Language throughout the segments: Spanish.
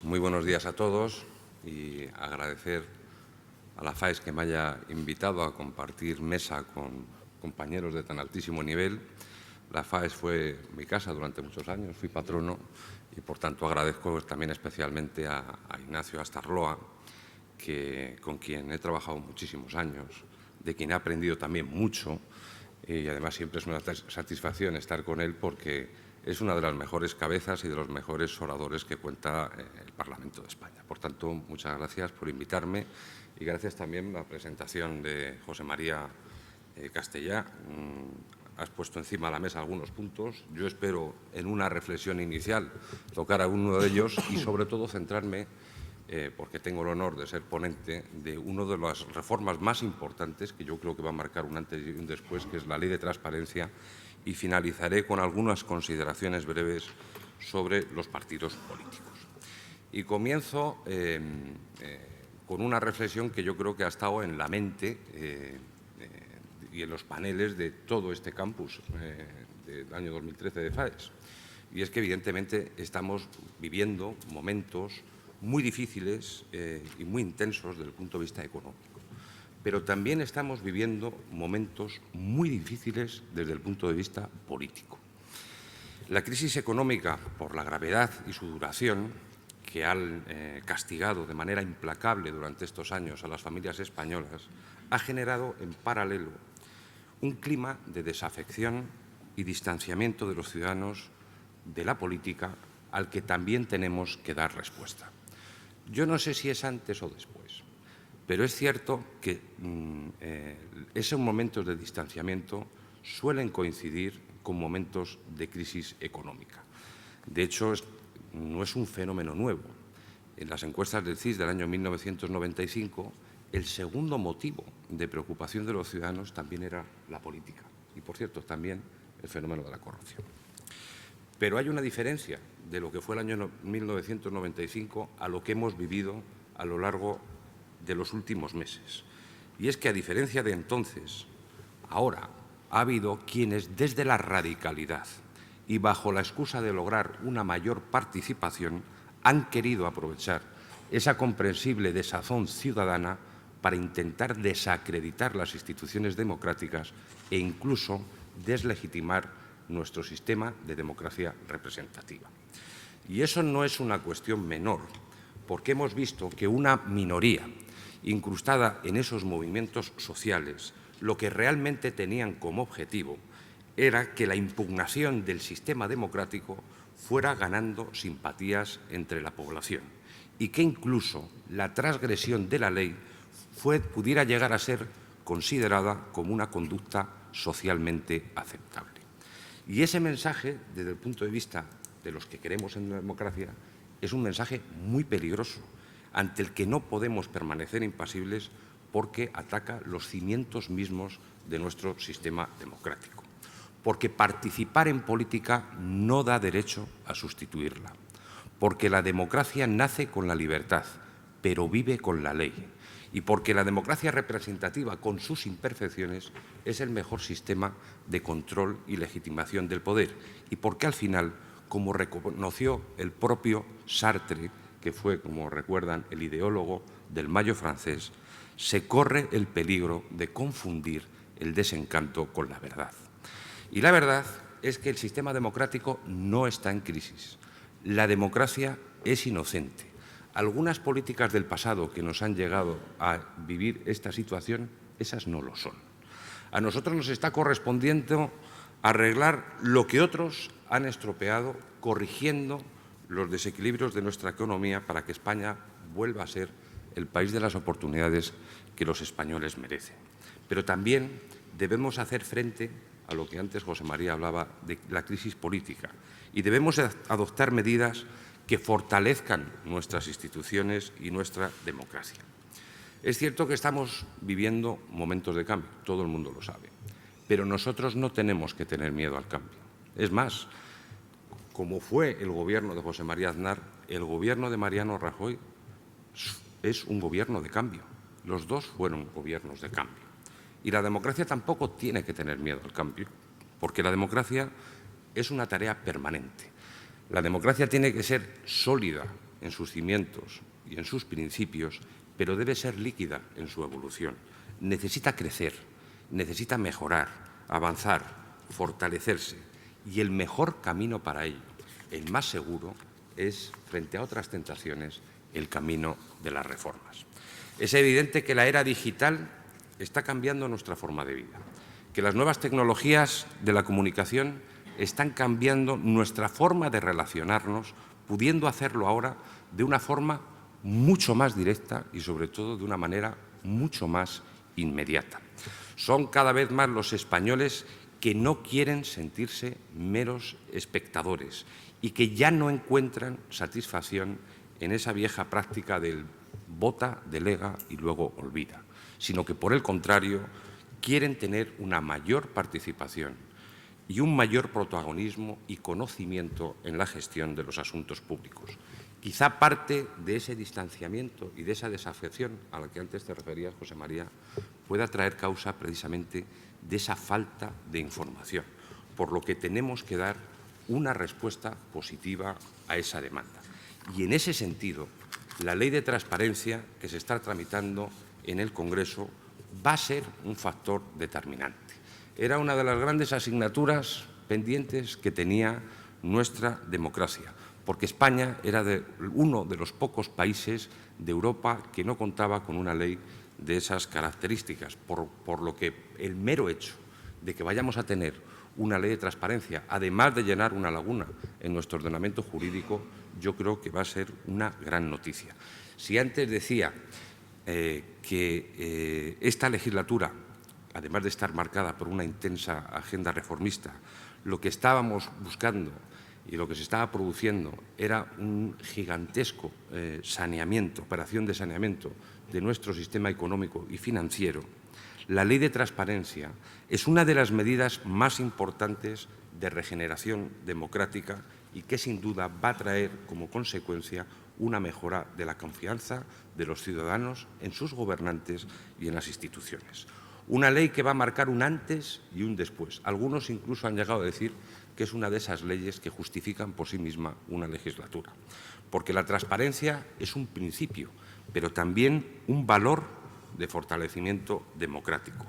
Muy buenos días a todos y agradecer a la FAES que me haya invitado a compartir mesa con compañeros de tan altísimo nivel. La FAES fue mi casa durante muchos años, fui patrono y, por tanto, agradezco también especialmente a Ignacio Astarloa, con quien he trabajado muchísimos años, de quien he aprendido también mucho y además siempre es una satisfacción estar con él porque es una de las mejores cabezas y de los mejores oradores que cuenta el Parlamento de España. Por tanto, muchas gracias por invitarme y gracias también a la presentación de José María Castellà. Has puesto encima de la mesa algunos puntos. Yo espero, en una reflexión inicial, tocar alguno de ellos y, sobre todo, centrarme, porque tengo el honor de ser ponente de una de las reformas más importantes que yo creo que va a marcar un antes y un después, que es la Ley de Transparencia, y finalizaré con algunas consideraciones breves sobre los partidos políticos. Y comienzo con una reflexión que yo creo que ha estado en la mente y en los paneles de todo este campus del año 2013 de FAES. Y es que, evidentemente, estamos viviendo momentos muy difíciles y muy intensos desde el punto de vista económico. Pero también estamos viviendo momentos muy difíciles desde el punto de vista político. La crisis económica, por la gravedad y su duración, que han castigado de manera implacable durante estos años a las familias españolas, ha generado en paralelo un clima de desafección y distanciamiento de los ciudadanos de la política al que también tenemos que dar respuesta. Yo no sé si es antes o después, pero es cierto que esos momentos de distanciamiento suelen coincidir con momentos de crisis económica. De hecho, no es un fenómeno nuevo. En las encuestas del CIS del año 1995, el segundo motivo de preocupación de los ciudadanos también era la política y, por cierto, también el fenómeno de la corrupción. Pero hay una diferencia de lo que fue el año 1995 a lo que hemos vivido a lo largo de los últimos meses. Y es que, a diferencia de entonces, ahora ha habido quienes, desde la radicalidad y bajo la excusa de lograr una mayor participación, han querido aprovechar esa comprensible desazón ciudadana para intentar desacreditar las instituciones democráticas e incluso deslegitimar nuestro sistema de democracia representativa. Y eso no es una cuestión menor, porque hemos visto que una minoría incrustada en esos movimientos sociales lo que realmente tenían como objetivo era que la impugnación del sistema democrático fuera ganando simpatías entre la población y que incluso la transgresión de la ley pudiera llegar a ser considerada como una conducta socialmente aceptable. Y ese mensaje, desde el punto de vista de los que queremos en la democracia, es un mensaje muy peligroso, ante el que no podemos permanecer impasibles porque ataca los cimientos mismos de nuestro sistema democrático. Porque participar en política no da derecho a sustituirla. Porque la democracia nace con la libertad, pero vive con la ley. Y porque la democracia representativa, con sus imperfecciones, es el mejor sistema de control y legitimación del poder. Y porque, al final, como reconoció el propio Sartre, que fue, como recuerdan, el ideólogo del Mayo francés, se corre el peligro de confundir el desencanto con la verdad. Y la verdad es que el sistema democrático no está en crisis. La democracia es inocente. Algunas políticas del pasado que nos han llegado a vivir esta situación, esas no lo son. A nosotros nos está correspondiendo arreglar lo que otros han estropeado, corrigiendo los desequilibrios de nuestra economía para que España vuelva a ser el país de las oportunidades que los españoles merecen. Pero también debemos hacer frente a lo que antes José María hablaba de la crisis política y debemos adoptar medidas que fortalezcan nuestras instituciones y nuestra democracia. Es cierto que estamos viviendo momentos de cambio, todo el mundo lo sabe, pero nosotros no tenemos que tener miedo al cambio. Es más, como fue el gobierno de José María Aznar, el gobierno de Mariano Rajoy es un gobierno de cambio. Los dos fueron gobiernos de cambio. Y la democracia tampoco tiene que tener miedo al cambio, porque la democracia es una tarea permanente. La democracia tiene que ser sólida en sus cimientos y en sus principios, pero debe ser líquida en su evolución. Necesita crecer, necesita mejorar, avanzar, fortalecerse. Y el mejor camino para ello, el más seguro, es, frente a otras tentaciones, el camino de las reformas. Es evidente que la era digital está cambiando nuestra forma de vida, que las nuevas tecnologías de la comunicación están cambiando nuestra forma de relacionarnos, pudiendo hacerlo ahora de una forma mucho más directa y, sobre todo, de una manera mucho más inmediata. Son cada vez más los españoles que no quieren sentirse meros espectadores y que ya no encuentran satisfacción en esa vieja práctica del vota, delega y luego olvida, sino que, por el contrario, quieren tener una mayor participación y un mayor protagonismo y conocimiento en la gestión de los asuntos públicos. Quizá parte de ese distanciamiento y de esa desafección a la que antes te referías, José María, pueda traer causa precisamente de esa falta de información, por lo que tenemos que dar una respuesta positiva a esa demanda. Y en ese sentido, la Ley de Transparencia que se está tramitando en el Congreso va a ser un factor determinante. Era una de las grandes asignaturas pendientes que tenía nuestra democracia, porque España era uno de los pocos países de Europa que no contaba con una ley de esas características, por lo que el mero hecho de que vayamos a tener una ley de transparencia, además de llenar una laguna en nuestro ordenamiento jurídico, yo creo que va a ser una gran noticia. Si antes decía que esta legislatura, además de estar marcada por una intensa agenda reformista, lo que estábamos buscando y lo que se estaba produciendo era un gigantesco saneamiento, operación de saneamiento de nuestro sistema económico y financiero, la Ley de Transparencia es una de las medidas más importantes de regeneración democrática y que, sin duda, va a traer como consecuencia una mejora de la confianza de los ciudadanos en sus gobernantes y en las instituciones. Una ley que va a marcar un antes y un después. Algunos incluso han llegado a decir que es una de esas leyes que justifican por sí misma una legislatura, porque la transparencia es un principio, pero también un valor de fortalecimiento democrático.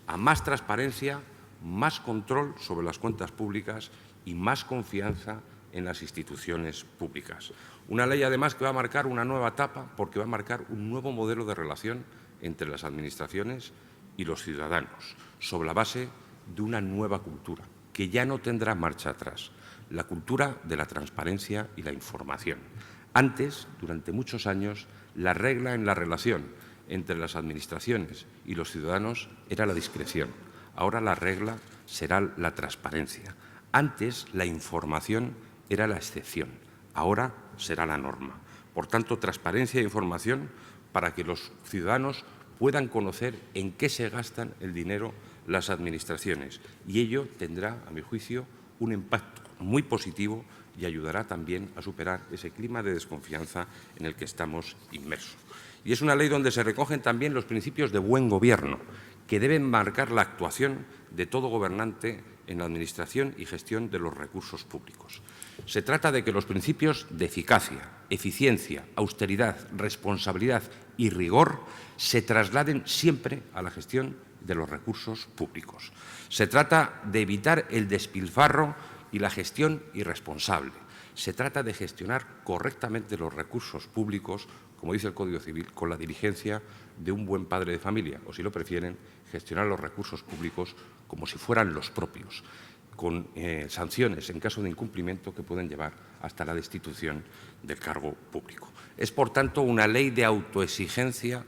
A más transparencia, más control sobre las cuentas públicas y más confianza en las instituciones públicas. Una ley, además, que va a marcar una nueva etapa, porque va a marcar un nuevo modelo de relación entre las administraciones y los ciudadanos, sobre la base de una nueva cultura, que ya no tendrá marcha atrás, la cultura de la transparencia y la información. Antes, durante muchos años, la regla en la relación entre las administraciones y los ciudadanos era la discreción. Ahora la regla será la transparencia. Antes la información era la excepción. Ahora será la norma. Por tanto, transparencia e información para que los ciudadanos puedan conocer en qué se gastan el dinero las administraciones. Y ello tendrá, a mi juicio, un impacto muy positivo y ayudará también a superar ese clima de desconfianza en el que estamos inmersos. Y es una ley donde se recogen también los principios de buen gobierno, que deben marcar la actuación de todo gobernante en la administración y gestión de los recursos públicos. Se trata de que los principios de eficacia, eficiencia, austeridad, responsabilidad y rigor se trasladen siempre a la gestión de los recursos públicos. Se trata de evitar el despilfarro y la gestión irresponsable. Se trata de gestionar correctamente los recursos públicos, como dice el Código Civil, con la diligencia de un buen padre de familia, o, si lo prefieren, gestionar los recursos públicos como si fueran los propios, con sanciones en caso de incumplimiento que pueden llevar hasta la destitución del cargo público. Es, por tanto, una ley de autoexigencia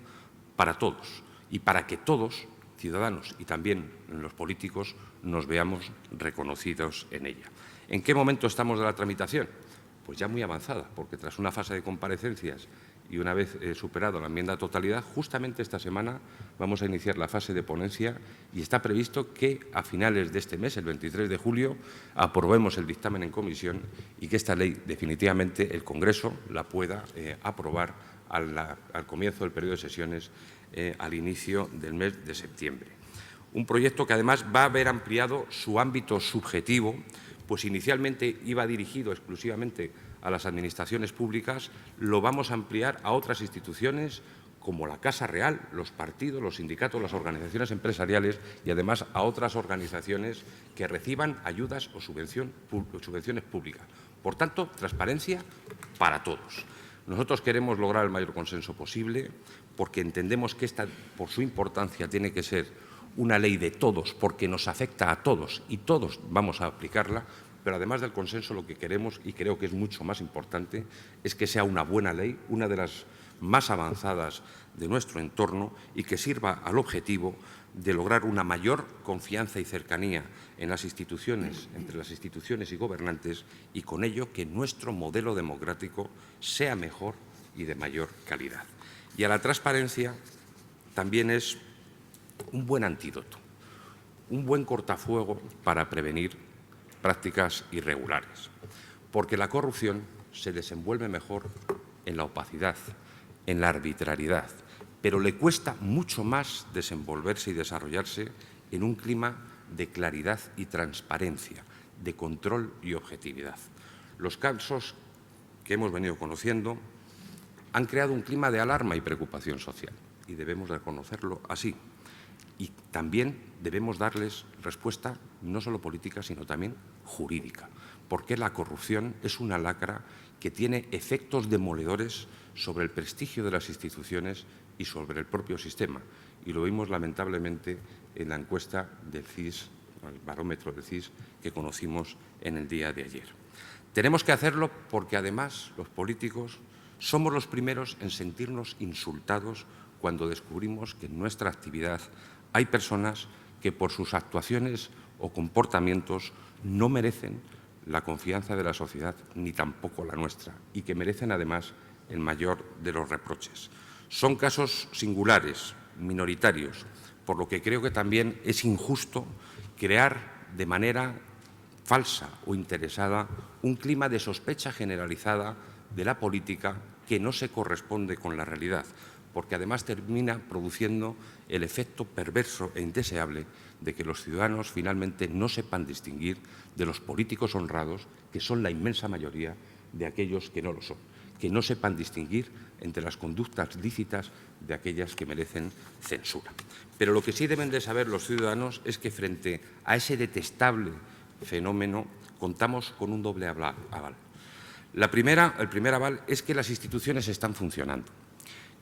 para todos y para que todos, ciudadanos y también los políticos, nos veamos reconocidos en ella. ¿En qué momento estamos de la tramitación? Pues ya muy avanzada, porque tras una fase de comparecencias y una vez superado la enmienda a totalidad, justamente esta semana vamos a iniciar la fase de ponencia y está previsto que a finales de este mes, el 23 de julio, aprobemos el dictamen en comisión y que esta ley definitivamente el Congreso la pueda aprobar al comienzo del periodo de sesiones al inicio del mes de septiembre. Un proyecto que además va a haber ampliado su ámbito subjetivo, pues inicialmente iba dirigido exclusivamente a las administraciones públicas, lo vamos a ampliar a otras instituciones como la Casa Real, los partidos, los sindicatos, las organizaciones empresariales y, además, a otras organizaciones que reciban ayudas o subvenciones públicas. Por tanto, transparencia para todos. Nosotros queremos lograr el mayor consenso posible porque entendemos que esta, por su importancia, tiene que ser una ley de todos, porque nos afecta a todos y todos vamos a aplicarla. Pero además del consenso, lo que queremos, y creo que es mucho más importante, es que sea una buena ley, una de las más avanzadas de nuestro entorno y que sirva al objetivo de lograr una mayor confianza y cercanía en las instituciones, entre las instituciones y gobernantes, y con ello que nuestro modelo democrático sea mejor y de mayor calidad. Y a la transparencia también es un buen antídoto, un buen cortafuego para prevenir prácticas irregulares, porque la corrupción se desenvuelve mejor en la opacidad, en la arbitrariedad, pero le cuesta mucho más desenvolverse y desarrollarse en un clima de claridad y transparencia, de control y objetividad. Los casos que hemos venido conociendo han creado un clima de alarma y preocupación social, y debemos reconocerlo así. Y también debemos darles respuesta no solo política, sino también jurídica, porque la corrupción es una lacra que tiene efectos demoledores sobre el prestigio de las instituciones y sobre el propio sistema. Y lo vimos lamentablemente en la encuesta del CIS, el barómetro del CIS, que conocimos en el día de ayer. Tenemos que hacerlo porque, además, los políticos somos los primeros en sentirnos insultados cuando descubrimos que en nuestra actividad hay personas que, por sus actuaciones o comportamientos, no merecen la confianza de la sociedad ni tampoco la nuestra, y que merecen, además, el mayor de los reproches. Son casos singulares, minoritarios, por lo que creo que también es injusto crear de manera falsa o interesada un clima de sospecha generalizada de la política que no se corresponde con la realidad, porque además termina produciendo el efecto perverso e indeseable de que los ciudadanos finalmente no sepan distinguir de los políticos honrados, que son la inmensa mayoría, de aquellos que no lo son, que no sepan distinguir entre las conductas lícitas de aquellas que merecen censura. Pero lo que sí deben de saber los ciudadanos es que, frente a ese detestable fenómeno, contamos con un doble aval. El primer aval es que las instituciones están funcionando,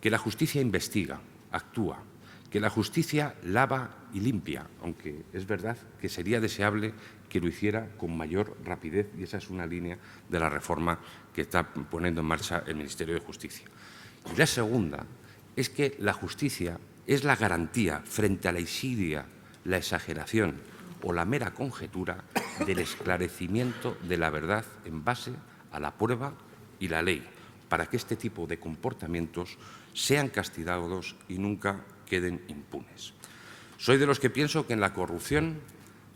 que la justicia investiga, actúa, que la justicia lava y limpia, aunque es verdad que sería deseable que lo hiciera con mayor rapidez, y esa es una línea de la reforma que está poniendo en marcha el Ministerio de Justicia. Y la segunda es que la justicia es la garantía frente a la insidia, la exageración o la mera conjetura del esclarecimiento de la verdad en base a la prueba y la ley, para que este tipo de comportamientos sean castigados y nunca queden impunes. Soy de los que pienso que en la corrupción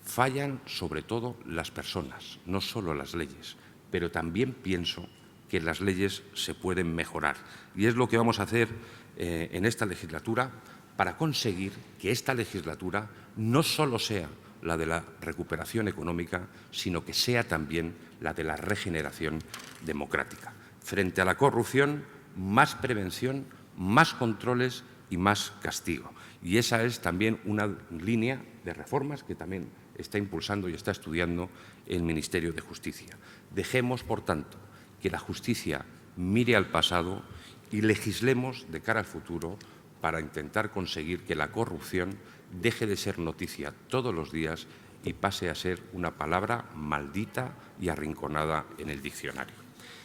fallan sobre todo las personas, no solo las leyes, pero también pienso que las leyes se pueden mejorar. Y es lo que vamos a hacer en esta legislatura para conseguir que esta legislatura no solo sea la de la recuperación económica, sino que sea también la de la regeneración democrática. Frente a la corrupción, más prevención, más controles y más castigo. Y esa es también una línea de reformas que también está impulsando y está estudiando el Ministerio de Justicia. Dejemos, por tanto, que la justicia mire al pasado y legislemos de cara al futuro para intentar conseguir que la corrupción deje de ser noticia todos los días y pase a ser una palabra maldita y arrinconada en el diccionario.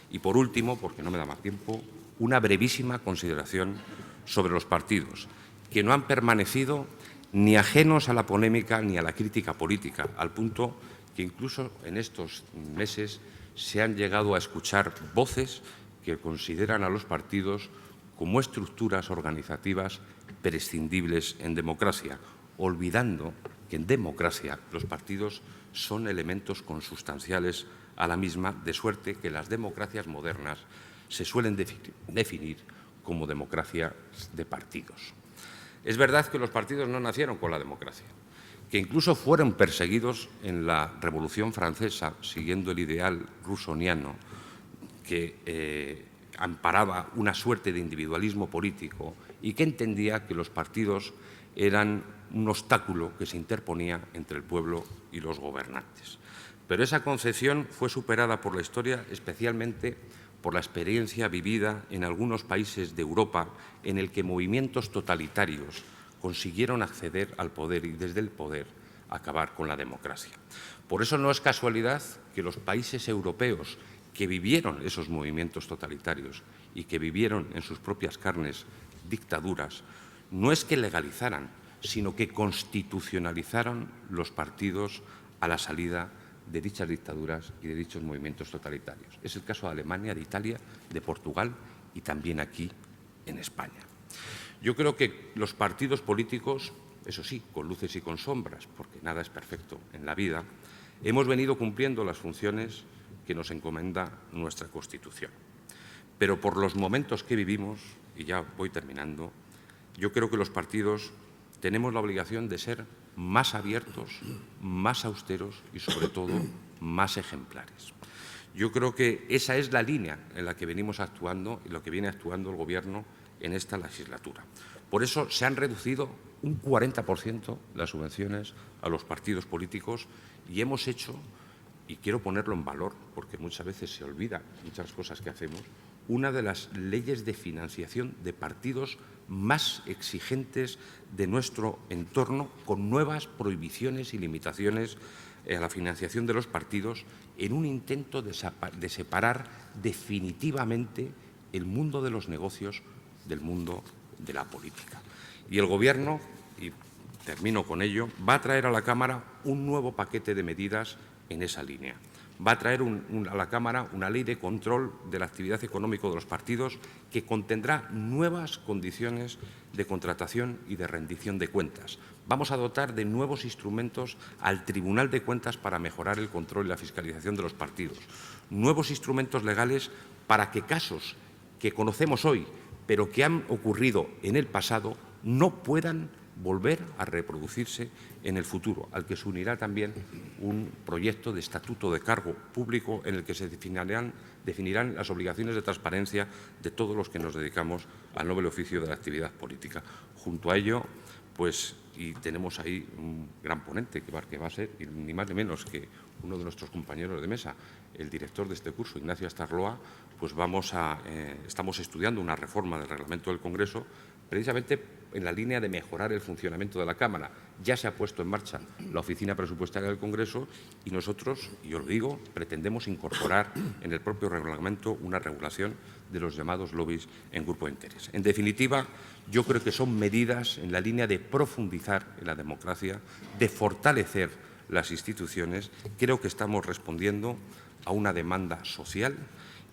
Y, por último, porque no me da más tiempo, una brevísima consideración sobre los partidos, que no han permanecido ni ajenos a la polémica ni a la crítica política, al punto que incluso en estos meses se han llegado a escuchar voces que consideran a los partidos como estructuras organizativas prescindibles en democracia, olvidando que en democracia los partidos son elementos consustanciales a la misma, de suerte que las democracias modernas se suelen definir como democracia de partidos. Es verdad que los partidos no nacieron con la democracia, que incluso fueron perseguidos en la Revolución Francesa, siguiendo el ideal rusoniano que amparaba una suerte de individualismo político y que entendía que los partidos eran un obstáculo que se interponía entre el pueblo y los gobernantes. Pero esa concepción fue superada por la historia, especialmente por la experiencia vivida en algunos países de Europa en el que movimientos totalitarios consiguieron acceder al poder y desde el poder acabar con la democracia. Por eso no es casualidad que los países europeos que vivieron esos movimientos totalitarios y que vivieron en sus propias carnes dictaduras, no es que legalizaran, sino que constitucionalizaron los partidos a la salida de dichas dictaduras y de dichos movimientos totalitarios. Es el caso de Alemania, de Italia, de Portugal y también aquí en España. Yo creo que los partidos políticos, eso sí, con luces y con sombras, porque nada es perfecto en la vida, hemos venido cumpliendo las funciones que nos encomienda nuestra Constitución. Pero por los momentos que vivimos, y ya voy terminando, yo creo que los partidos tenemos la obligación de ser más abiertos, más austeros y, sobre todo, más ejemplares. Yo creo que esa es la línea en la que venimos actuando y lo que viene actuando el Gobierno en esta legislatura. Por eso se han reducido un 40% las subvenciones a los partidos políticos y hemos hecho, y quiero ponerlo en valor porque muchas veces se olvida muchas cosas que hacemos, una de las leyes de financiación de partidos más exigentes de nuestro entorno, con nuevas prohibiciones y limitaciones a la financiación de los partidos, en un intento de separar definitivamente el mundo de los negocios del mundo de la política. Y el Gobierno, y termino con ello, va a traer a la Cámara un nuevo paquete de medidas en esa línea. Va a traer a la Cámara una ley de control de la actividad económica de los partidos que contendrá nuevas condiciones de contratación y de rendición de cuentas. Vamos a dotar de nuevos instrumentos al Tribunal de Cuentas para mejorar el control y la fiscalización de los partidos. Nuevos instrumentos legales para que casos que conocemos hoy, pero que han ocurrido en el pasado, no puedan volver a reproducirse en el futuro, al que se unirá también un proyecto de estatuto de cargo público en el que se definirán las obligaciones de transparencia de todos los que nos dedicamos al noble oficio de la actividad política. Junto a ello, pues, y tenemos ahí un gran ponente que va a ser, ni más ni menos que uno de nuestros compañeros de mesa, el director de este curso, Ignacio Astarloa, pues estamos estudiando una reforma del reglamento del Congreso precisamente en la línea de mejorar el funcionamiento de la Cámara. Ya se ha puesto en marcha la Oficina Presupuestaria del Congreso y nosotros, y os lo digo, pretendemos incorporar en el propio reglamento una regulación de los llamados lobbies en grupo de interés. En definitiva, yo creo que son medidas en la línea de profundizar en la democracia, de fortalecer las instituciones. Creo que estamos respondiendo a una demanda social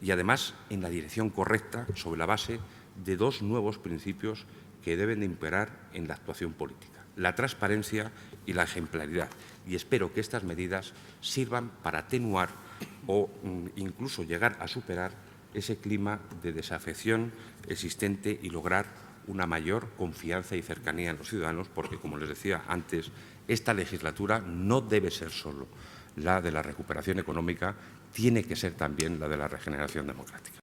y, además, en la dirección correcta, sobre la base de dos nuevos principios que deben de imperar en la actuación política: la transparencia y la ejemplaridad. Y espero que estas medidas sirvan para atenuar o incluso llegar a superar ese clima de desafección existente y lograr una mayor confianza y cercanía en los ciudadanos, porque, como les decía antes, esta legislatura no debe ser solo la de la recuperación económica, tiene que ser también la de la regeneración democrática.